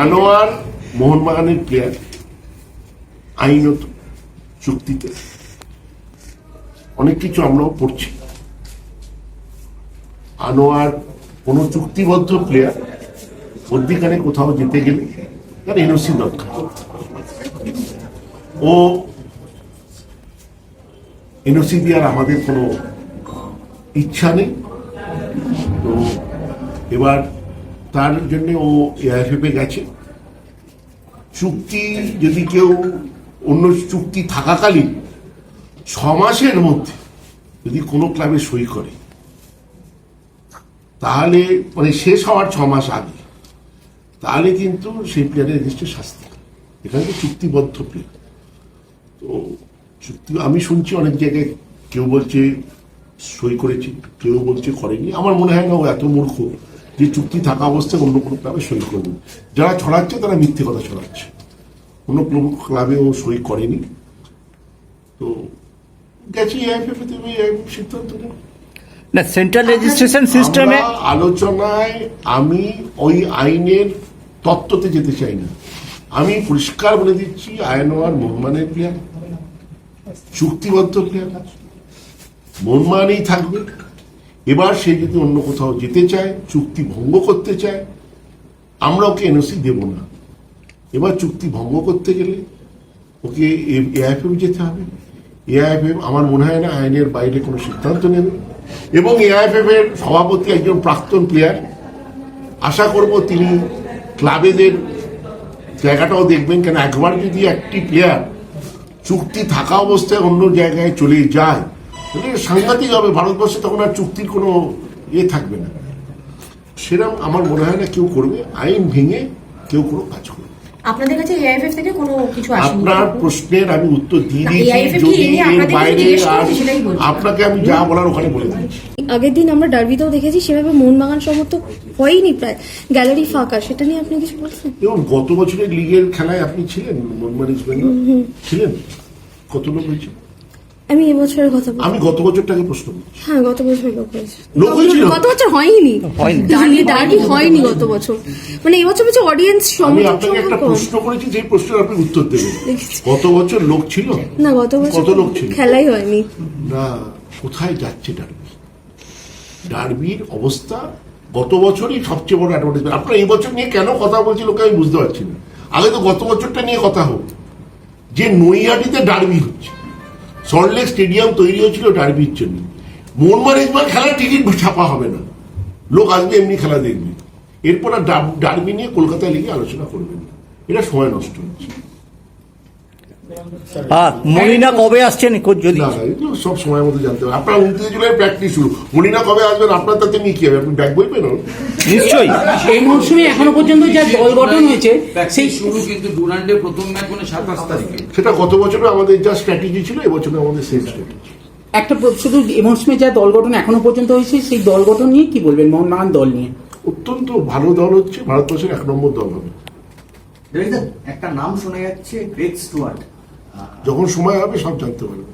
আনোয়ার মোহনবাগানের প্লেয়ার, আইনত চুক্তিতে অনেক কিছু আমরাও পড়ছি। আনোয়ার কোন চুক্তিবদ্ধ প্লেয়ার মধ্যিখানে কোথাও যেতে গেলে তার এনওসি দরকার। ও এনওসি দেওয়ার আমাদের কোনো ইচ্ছা নেই। তো এবার তার জন্য ও এআইএফএফ এ গেছে। চুক্তি যদি কেউ অন্য চুক্তি থাকাকালীন 6 মাসের মধ্যে যদি কোনো ক্লাবে সই করে, তাহলে মানে শেষ হওয়ার 6 মাস আগে, তাহলে কিন্তু সেই প্লেয়ারের এগেইনস্টে শাস্তি। এখানে তো চুক্তিবদ্ধ প্লেয়ার। তো চুক্তি আমি শুনছি অনেক জায়গায় কেউ বলছে সই করেছে, কেউ বলছে করেনি। আমার মনে হয় না ও এত মূর্খ যে চুক্তি থাকা অবস্থায় অন্য কোনো ক্লাবে সই করবে। যারা ছড়াচ্ছে তারা মিথ্যে কথা ছড়াচ্ছে। অন্য ক্লাবে ও সই করেনি। তো গেছি এআইএফএফ তে, সিদ্ধান্ত নেব না। সেন্ট্রাল রেজিস্ট্রেশন সিস্টেমে আলোচনায় আমি ওই আইনের তত্ত্বতে যেতে চাই না। আমি পরিষ্কার বলে দিচ্ছি, আনোয়ার মোহনবাগানের প্লেয়ার, চুক্তিবদ্ধ প্লেয়ার, মোহনবাগানেই থাকবে। এবার সে যদি অন্য কোথাও যেতে চায়, চুক্তি ভঙ্গ করতে চায়, আমরা ওকে এনওসি দেব না। এবার চুক্তি ভঙ্গ করতে গেলে ওকে এআইএফএফ যেতে হবে। এআইএফএফ আমার মনে হয় না আইনের বাইরে কোনো সিদ্ধান্ত নেবে। এবং এআইএফএফ এর সভাপতি একজন প্রাক্তন প্লেয়ার, আশা করব তিনি ক্লাবেদের জায়গাটাও দেখবেন। কেন একবার যদি একটি প্লেয়ার চুক্তি থাকা অবস্থায় অন্য জায়গায় চলে যায়, তাহলে সাংঘাতিক হবে। ভারতবর্ষে তখন আর চুক্তির কোনো ইয়ে থাকবে না। সেরকম আমার মনে হয় না কেউ করবে। আইন ভেঙে কেউ কোনো কাজ করবে। আপনাদের কাছে এআইএফএফ থেকে কোনো কিছু আসেনি? আপনার প্রশ্নের আমি উত্তর দিয়ে দিয়েছি। যদি এর বাইরে আপনাকে আমি যা বলার ওখানে বলে দিচ্ছি। আগের দিন আমরা ডার্বিতেও দেখেছি সেভাবে মোহনবাগান সমর্থক হয়নি, প্রায় গ্যালারি ফাঁকা। সেটা নিয়ে আপনি কিছু বলছেন? এবং গত বছরের লিগের খেলায় আপনি ছিলেন, মোহনবাগান ইস্ট বেঙ্গল ছিলেন, কত লোক হয়েছে? আমি এবছরের কথা বলছি। আমি গত বছরটাকে প্রশ্ন করছি। হ্যাঁ, গত বছর লোক হয়েছে। লোক হয়েছিল? গত বছর হয়নি, ডার্বি হয়নি গত বছর। মানে এবছর বছর অডিয়েন্স আমি আপনাকে একটা প্রশ্ন করেছি, সেই প্রশ্নের আপনি উত্তর দেবেন। গত বছর লোক ছিল না? গত বছর কত লোক ছিল? খেলাই হয়নি না। কোথায় যাচ্ছে ডার্বি? ডার্বির অবস্থা গত বছরই সবচেয়ে বড় অ্যাডভার্টাইজমেন্ট। আপনারা এই বছর নিয়ে কেন কথা বলছি লোকে আমি বুঝতে পারছি না। আগে তো গত বছরটা নিয়ে কথা হোক, যে নৈহাটিতে ডার্বি হচ্ছে, সল্টলেক স্টেডিয়াম তৈরি হচ্ছিল ডার্বির জন্য। মোহনবাগান খেলার টিকিট ছাপা হবে না, লোক আসবে এমনি খেলা দেখবে। এরপর আর ডার্বি নিয়ে কলকাতায় লিগে আলোচনা করবেন না। এটা সময় নষ্ট হচ্ছে। মনিনা কবে আসছেন? যদি সব সময়ের মধ্যে জানতে হবে। আপনার 29 জুলাই প্র্যাকটিস শুরু, মনিনা কবে আসবেন আপনার তাতে নিয়ে কি হবে? আপনি ব্যাগ বই পেন নিশ্চয়ই। এই মৌসুমে এখনো পর্যন্ত যা দল গঠন হয়েছে সেই শুরু কিন্তু ডুরান্ডে প্রথম ম্যাচ মানে 27 তারিখে। সেটা গত বছরে আমাদের যা স্ট্র্যাটেজি ছিল, এবছরে আমাদের সেম স্ট্র্যাটেজি। একটা শুধু এই মৌসুমে যা দল গঠন এখনো পর্যন্ত হয়েছে, সেই দল গঠন নিয়ে কি বলবেন? মোহনবাগান দল নিয়ে অত্যন্ত ভালো দল হচ্ছে, ভারতবর্ষের 1 নম্বর দল হবে। একটা নাম শোনা যাচ্ছে, গ্রেগ স্টুয়ার্ট। যখন সময় হবে সব জানতে পারবে।